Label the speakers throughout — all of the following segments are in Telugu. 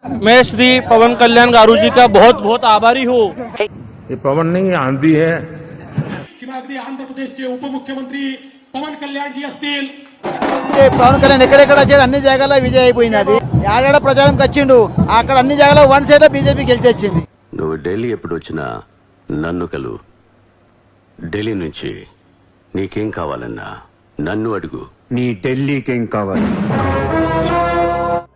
Speaker 1: मैं श्री पवन कल्याण गारू जी का बहुत बहुत आभारी हूँ।
Speaker 2: ये पवन नहीं आंधी है।
Speaker 3: किंवा अगदी आंध्र प्रदेशचे उपमुख्यमंत्री पवन कल्याणजी असतील.
Speaker 4: పవన్ కళ్యాణ్ ఎక్కడెక్కడ వచ్చాడు అన్ని జాగాలో విజయ్ అయిపోయింది. అది ఆడాడ ప్రచారంకి వచ్చిండు, అక్కడ అన్ని జాగాలో వన్ సైడ్ బీజేపీ గెలిచి వచ్చింది.
Speaker 5: నువ్వు ఢిల్లీ ఎప్పుడు వచ్చినా నన్ను కలు. ఢిల్లీ నుంచి నీకేం కావాలన్నా నన్ను అడుగు.
Speaker 6: నీ ఢిల్లీకేం కావాలి?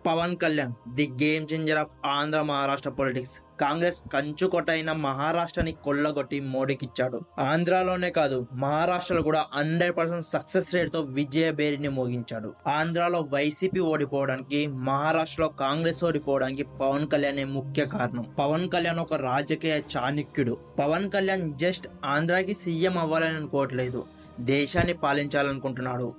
Speaker 7: Pawan Kalyan the game changer of Andhra Maharashtra politics. Congress కంచుకొట్టైన మహారాష్ట్రని కొల్లగొట్టి మోడీకిచ్చాడు. ఆంధ్రాలోనే కాదు మహారాష్ట్రలో కూడా 100% సక్సెస్ రేట్ తో విజయ బేరిని మోగించాడు. ఆంధ్రాలో వైసీపీ ఓడిపోవడానికి, మహారాష్ట్రలో కాంగ్రెస్ ఓడిపోవడానికి పవన్ కళ్యాణ్ ముఖ్య కారణం. పవన్ కళ్యాణ్ ఒక రాజకీయ చాణక్యుడు. పవన్ కళ్యాణ్ జస్ట్ ఆంధ్రాకి సీఎం అవ్వాలని అనుకోవట్లేదు, దేశాన్ని పాలించాలనుకుంటున్నాడు.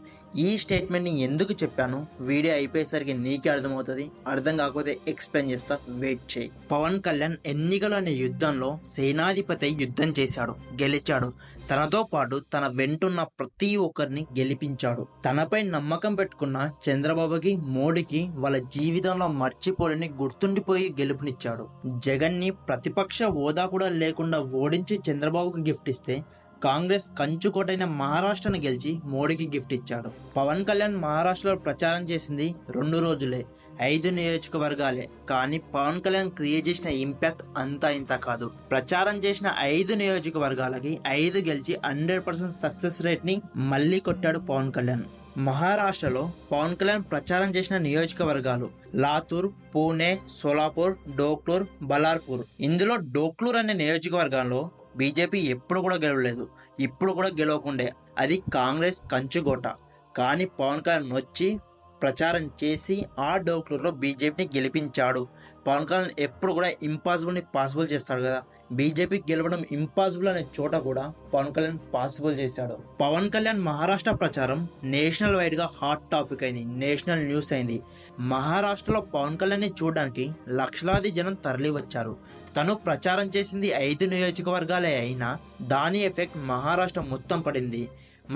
Speaker 7: ఈ స్టేట్మెంట్ని ఎందుకు చెప్పాను వీడియో అయిపోయేసరికి నీకే అర్థమవుతుంది. అర్థం కాకపోతే ఎక్స్ప్లెయిన్ చేస్తా, వెయిట్ చేయి. పవన్ కళ్యాణ్ ఎన్నికలు అనే యుద్ధంలో సేనాధిపతి యుద్ధం చేశాడు, గెలిచాడు. తనతో పాటు తన వెంటున్న ప్రతి ఒక్కరిని గెలిపించాడు. తనపై నమ్మకం పెట్టుకున్న చంద్రబాబుకి, మోడీకి వాళ్ళ జీవితంలో మర్చిపోలేని గుర్తుండిపోయి గెలుపునిచ్చాడు. జగన్ని ప్రతిపక్ష హోదా కూడా లేకుండా ఓడించి చంద్రబాబుకి గిఫ్ట్ ఇస్తే, కాంగ్రెస్ కంచుకోటైన మహారాష్ట్రను గెలిచి మోడీకి గిఫ్ట్ ఇచ్చాడు. పవన్ కళ్యాణ్ మహారాష్ట్రలో ప్రచారం చేసింది 2 రోజులే, 5 నియోజకవర్గాలే. కానీ పవన్ కళ్యాణ్ క్రియేట్ చేసిన ఇంపాక్ట్ అంతా ఇంత కాదు. ప్రచారం చేసిన 5 నియోజకవర్గాలకి 5 గెలిచి 100% సక్సెస్ రేట్ ని మళ్ళీ కొట్టాడు పవన్ కళ్యాణ్. మహారాష్ట్రలో పవన్ కళ్యాణ్ ప్రచారం చేసిన నియోజకవర్గాలు లాతూర్, పూణే, సోలాపూర్, డోక్లూర్, బలార్పూర్. ఇందులో డోక్లూర్ అనే నియోజకవర్గంలో బీజేపీ ఎప్పుడు కూడా గెలవలేదు, ఇప్పుడు కూడా గెలవకుండే. అది కాంగ్రెస్ కంచుకోట. కానీ పవన్ కళ్యాణ్ వచ్చి ప్రచారం చేసి ఆ డోక్లూరులో బీజేపీని గెలిపించాడు. పవన్ కళ్యాణ్ ఎప్పుడు కూడా ఇంపాసిబుల్ని పాసిబుల్ చేస్తాడు కదా. బీజేపీ గెలవడం ఇంపాసిబుల్ అనే చోట కూడా పవన్ కళ్యాణ్ పాసిబుల్ చేశాడు. పవన్ కళ్యాణ్ మహారాష్ట్ర ప్రచారం నేషనల్ వైడ్ గా హాట్ టాపిక్ అయింది, నేషనల్ న్యూస్ అయింది. మహారాష్ట్రలో పవన్ కళ్యాణ్ ని చూడడానికి లక్షలాది జనం తరలి వచ్చారు. తను ప్రచారం చేసింది 5 నియోజకవర్గాలే అయినా దాని ఎఫెక్ట్ మహారాష్ట్ర మొత్తం పడింది.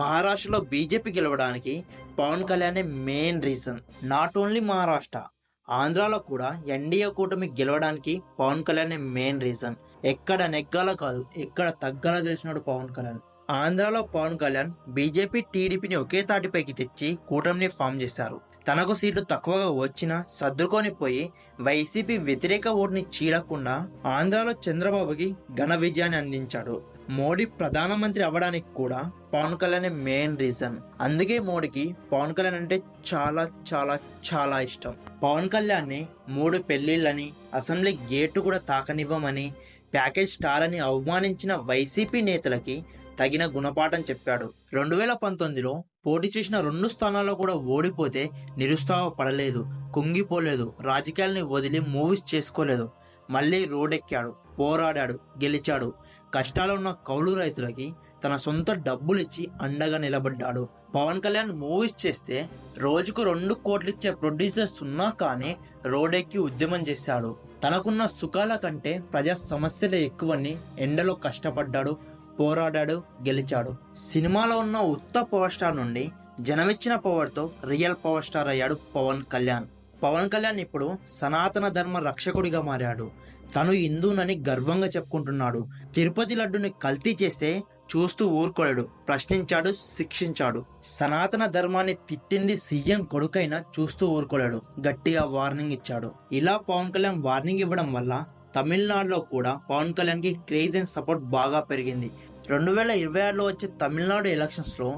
Speaker 7: మహారాష్ట్రలో బీజేపీ గెలవడానికి Pawan Kalyan main reason. Not only Maharashtra, ఆంధ్రాలో కూడా ఎన్డీఏ కూటమి గెలవడానికి పవన్ కళ్యాణ్ మెయిన్ రీజన్. ఎక్కడ నెగ్గాలో కాదు, ఎక్కడ తగ్గాలో తెలిసినాడు పవన్ కళ్యాణ్. ఆంధ్రాలో పవన్ కళ్యాణ్ బీజేపీ, టీడీపీని ఒకే తాటిపైకి తెచ్చి కూటమిని ఫామ్ చేశారు. తనకు సీట్లు తక్కువగా వచ్చినా సర్దుకొని పోయి వైసీపీ వ్యతిరేక ఓటుని చీలకుండా ఆంధ్రాలో చంద్రబాబుకి ఘన విజయాన్ని అందించాడు. మోడీ ప్రధానమంత్రి అవ్వడానికి కూడా పవన్ కళ్యాణ్ మెయిన్ రీజన్. అందుకే మోడీకి పవన్ కళ్యాణ్ అంటే చాలా చాలా చాలా ఇష్టం. పవన్ కళ్యాణ్ ని 3 పెళ్లిళ్ళని, అసెంబ్లీ గేటు కూడా తాకనివ్వమని, ప్యాకేజ్ స్టార్ అని అవమానించిన వైసీపీ నేతలకి తగిన గుణపాఠం చెప్పాడు. 2019లో పోటీ చేసిన 2 స్థానాల్లో కూడా ఓడిపోతే నిరుత్సాహపడలేదు, కుంగిపోలేదు, రాజకీయాల్ని వదిలి మూవీస్ చేసుకోలేదు. మళ్ళీ రోడెక్కాడు, పోరాడాడు, గెలిచాడు. కష్టాలు ఉన్న కౌలు రైతులకి తన సొంత డబ్బులు ఇచ్చి అండగా నిలబడ్డాడు. పవన్ కళ్యాణ్ మూవీస్ చేస్తే రోజుకు 2 కోట్లు ఇచ్చే ప్రొడ్యూసర్స్ ఉన్నా కానీ రోడెక్కి ఉద్యమం చేశాడు. తనకున్న సుఖాల కంటే ప్రజా సమస్యలే ఎక్కువని ఎండలో కష్టపడ్డాడు, పోరాడాడు, గెలిచాడు. సినిమాలో ఉన్న ఉత్త పవర్ స్టార్ నుండి జనమిచ్చిన పవర్ తో రియల్ పవర్ స్టార్ అయ్యాడు పవన్ కళ్యాణ్. పవన్ కళ్యాణ్ ఇప్పుడు సనాతన ధర్మ రక్షకుడిగా మారాడు. తను హిందూనని గర్వంగా చెప్పుకుంటున్నాడు. తిరుపతి లడ్డుని కల్తీ చేస్తే చూస్తూ ఊరుకోలేడు, ప్రశ్నించాడు, శిక్షించాడు. సనాతన ధర్మాన్ని తిట్టింది సీఎం కొడుకైనా చూస్తూ ఊరుకోలేడు, గట్టిగా వార్నింగ్ ఇచ్చాడు. ఇలా పవన్ కళ్యాణ్ వార్నింగ్ ఇవ్వడం వల్ల తమిళనాడులో కూడా పవన్ కళ్యాణ్ కి క్రేజ్ అండ్ సపోర్ట్ బాగా పెరిగింది. 2026లో వచ్చే తమిళనాడు ఎలక్షన్స్ లో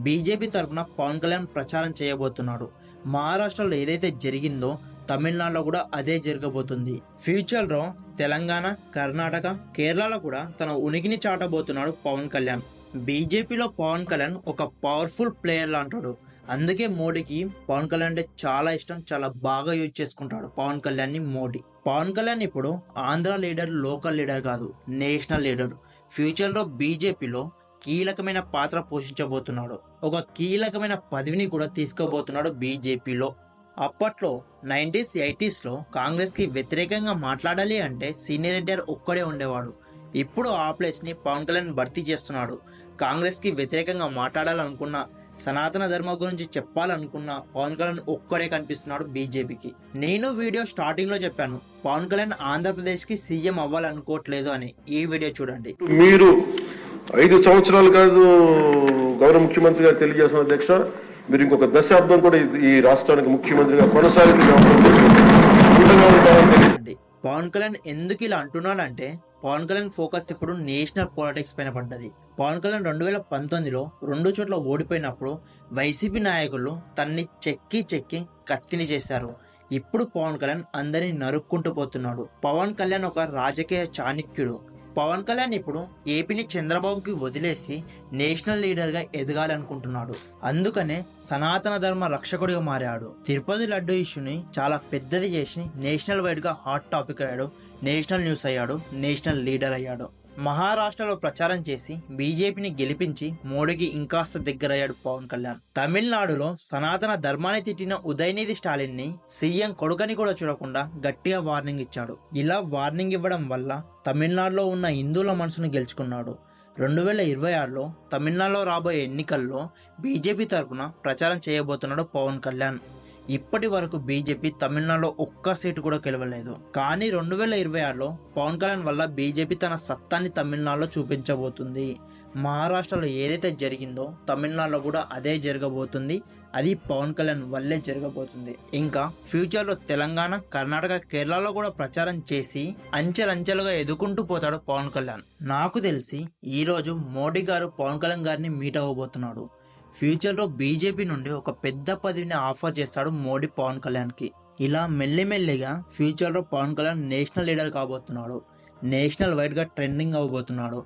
Speaker 7: బీజేపీ తరఫున పవన్ కళ్యాణ్ ప్రచారం చేయబోతున్నాడు. మహారాష్ట్రలో ఏదైతే జరిగిందో తమిళనాడులో కూడా అదే జరగబోతుంది. ఫ్యూచర్ లో తెలంగాణ, కర్ణాటక, కేరళలో కూడా తన ఉనికిని చాటబోతున్నాడు పవన్ కళ్యాణ్. బీజేపీలో పవన్ కళ్యాణ్ ఒక పవర్ఫుల్ ప్లేయర్ లాంటాడు. అందుకే మోడీకి పవన్ కళ్యాణ్ అంటే చాలా ఇష్టం, చాలా బాగా యూజ్ చేసుకుంటాడు పవన్ కళ్యాణ్ ని మోడీ. పవన్ కళ్యాణ్ ఇప్పుడు ఆంధ్ర లీడర్, లోకల్ లీడర్ కాదు, నేషనల్ లీడర్. ఫ్యూచర్ లో బీజేపీలో కీలకమైన పాత్ర పోషించబోతున్నాడు. ఒక కీలకమైన పదవిని కూడా తీసుకోబోతున్నాడు బీజేపీలో. అప్పట్లో 90s, 80sలో కాంగ్రెస్ కి వ్యతిరేకంగా మాట్లాడాలి అంటే సీనియర్ లీడర్ ఒక్కడే ఉండేవాడు. ఇప్పుడు ఆ ప్లేస్ ని పవన్ కళ్యాణ్ భర్తీ చేస్తున్నాడు. కాంగ్రెస్ కి వ్యతిరేకంగా మాట్లాడాలనుకున్న సనాతన ధర్మం గురించి చెప్పాలనుకున్న పవన్ కళ్యాణ్ ఒక్కడే కనిపిస్తున్నాడు బీజేపీకి. నేను వీడియో స్టార్టింగ్ లో చెప్పాను, పవన్ కళ్యాణ్ ఆంధ్రప్రదేశ్ కి సీఎం అవ్వాలనుకోవట్లేదు అని. ఈ వీడియో చూడండి.
Speaker 8: మీరు 5 సంవత్సరాలు కాదు గౌరవ ముఖ్యమంత్రిగా తెలియజేస్తున్న అధ్యక్ష, మీరు ఇంకొక దశాబ్దం కూడా ఈ రాష్ట్రానికి ముఖ్యమంత్రిగా కొనసాగి
Speaker 7: పవన్ కళ్యాణ్ ఎందుకు ఇలా అంటున్నాడంటే, పవన్ కళ్యాణ్ ఫోకస్ ఇప్పుడు నేషనల్ పాలిటిక్స్ పైన పడ్డది. పవన్ కళ్యాణ్ 2019లో 2 చోట్ల ఓడిపోయినప్పుడు వైసీపీ నాయకులు తన్ని చెక్కి కత్తిని చేశారు. ఇప్పుడు పవన్ కళ్యాణ్ అందరినీ నరుక్కుంటూ పోతున్నాడు. పవన్ కళ్యాణ్ ఒక రాజకీయ చాణక్యుడు. పవన్ కళ్యాణ్ ఇప్పుడు ఏపీని చంద్రబాబుకి వదిలేసి నేషనల్ లీడర్ గా ఎదగాలనుకుంటున్నాడు. అందుకనే సనాతన ధర్మ రక్షకుడిగా మారాడు. తిరుపతి లడ్డు ఇష్యూని చాలా పెద్దది చేసి నేషనల్ వైడ్ గా హాట్ టాపిక్ అయ్యాడు, నేషనల్ న్యూస్ అయ్యాడు, నేషనల్ లీడర్ అయ్యాడు. మహారాష్ట్రలో ప్రచారం చేసి బీజేపీని గెలిపించి మోడీకి ఇంకాస్త దగ్గరయ్యాడు పవన్ కళ్యాణ్. తమిళనాడులో సనాతన ధర్మాన్ని తిట్టిన ఉదయనిధి స్టాలిన్ ని సీఎం కొడుకని కూడా చూడకుండా గట్టిగా వార్నింగ్ ఇచ్చాడు. ఇలా వార్నింగ్ ఇవ్వడం వల్ల తమిళనాడులో ఉన్న హిందువుల మనసును గెలుచుకున్నాడు. 2026లో తమిళనాడులో రాబోయే ఎన్నికల్లో బీజేపీ తరఫున ప్రచారం చేయబోతున్నాడు పవన్ కళ్యాణ్. ఇప్పటి వరకు బీజేపీ తమిళనాడులో ఒక్క సీటు కూడా గెలవలేదు. కానీ 2026లో పవన్ కళ్యాణ్ వల్ల బీజేపీ తన సత్తాన్ని తమిళనాడులో చూపించబోతుంది. మహారాష్ట్రలో ఏదైతే జరిగిందో తమిళనాడులో కూడా అదే జరగబోతుంది. అది పవన్ కళ్యాణ్ వల్లే జరగబోతుంది. ఇంకా ఫ్యూచర్లో తెలంగాణ, కర్ణాటక, కేరళలో కూడా ప్రచారం చేసి అంచెలంచెలుగా ఎదుకుంటూ పోతాడు పవన్ కళ్యాణ్. నాకు తెలిసి ఈరోజు మోడీ గారు పవన్ కళ్యాణ్ గారిని మీట్ అవ్వబోతున్నాడు. ఫ్యూచర్లో బీజేపీ నుండి ఒక పెద్ద పదవిని ఆఫర్ చేస్తాడు మోడీ పవన్ కళ్యాణ్కి. ఇలా మెల్లిమెల్లిగా ఫ్యూచర్లో పవన్ కళ్యాణ్ నేషనల్ లీడర్ కాబోతున్నాడు. నేషనల్ వైడ్గా ట్రెండింగ్ అవ్వబోతున్నాడు.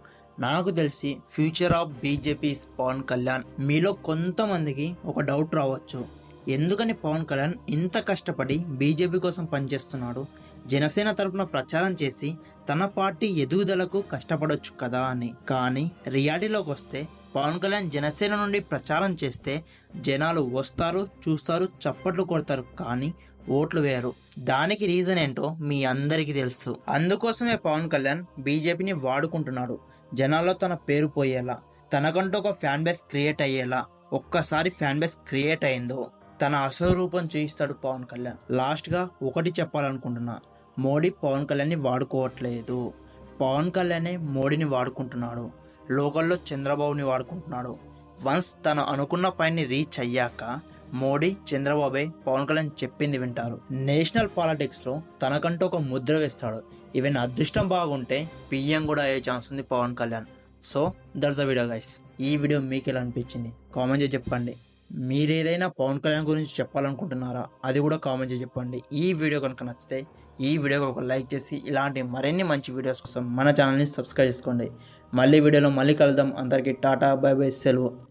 Speaker 7: నాకు తెలిసి future of BJP is Pawan Kalyan. మీలో కొంతమందికి ఒక డౌట్ రావచ్చు, ఎందుకని పవన్ కళ్యాణ్ ఇంత కష్టపడి బీజేపీ కోసం పనిచేస్తున్నాడు, జనసేన తరపున ప్రచారం చేసి తన పార్టీ ఎదుగుదలకు కష్టపడొచ్చు కదా అని. కానీ రియాలిటీలోకి వస్తే పవన్ కళ్యాణ్ జనసేన నుండి ప్రచారం చేస్తే జనాలు వస్తారు, చూస్తారు, చప్పట్లు కొడతారు, కానీ ఓట్లు వేయరు. దానికి రీజన్ ఏంటో మీ అందరికీ తెలుసు. అందుకోసమే పవన్ కళ్యాణ్ బీజేపీని వాడుకుంటున్నాడు. జనాల్లో తన పేరు పోయేలా, తనకంటూ ఒక ఫ్యాన్ బేస్ క్రియేట్ అయ్యేలా. ఒక్కసారి ఫ్యాన్ బేస్ క్రియేట్ అయిందో తన అసలు రూపం చూపిస్తాడు పవన్ కళ్యాణ్. లాస్ట్గా ఒకటి చెప్పాలనుకుంటున్నా, మోడీ పవన్ కళ్యాణ్ని వాడుకోవట్లేదు, పవన్ కళ్యాణే మోడీని వాడుకుంటున్నాడు. లోకల్లో చంద్రబాబుని వాడుకుంటున్నాడు. వన్స్ తను అనుకున్న పైని రీచ్ అయ్యాక మోడీ, చంద్రబాబే పవన్ కళ్యాణ్ చెప్పింది వింటారు. నేషనల్ పాలిటిక్స్లో తనకంటూ ఒక ముద్ర వేస్తాడు. ఈవెన్ అదృష్టం బాగుంటే పిఎం కూడా అయ్యే ఛాన్స్ ఉంది Pawan Kalyan. So that's the video guys. ఈ వీడియో మీకు ఎలా అనిపించింది కామెంట్ చేసి చెప్పండి. మీరు ఏదైనా పవన్ కళ్యాణ్ గురించి చెప్పాలనుకుంటున్నారా అది కూడా కామెంట్ చేసి చెప్పండి. ఈ వీడియో కనుక నచ్చితే ఈ వీడియోకి ఒక లైక్ చేసి ఇలాంటి మరిన్ని మంచి వీడియోస్ కోసం మన ఛానల్ని సబ్స్క్రైబ్ చేసుకోండి. మళ్ళీ వీడియోలో మళ్ళీ కలుద్దాం. అందరికీ టాటా, బై బై, సెలవు.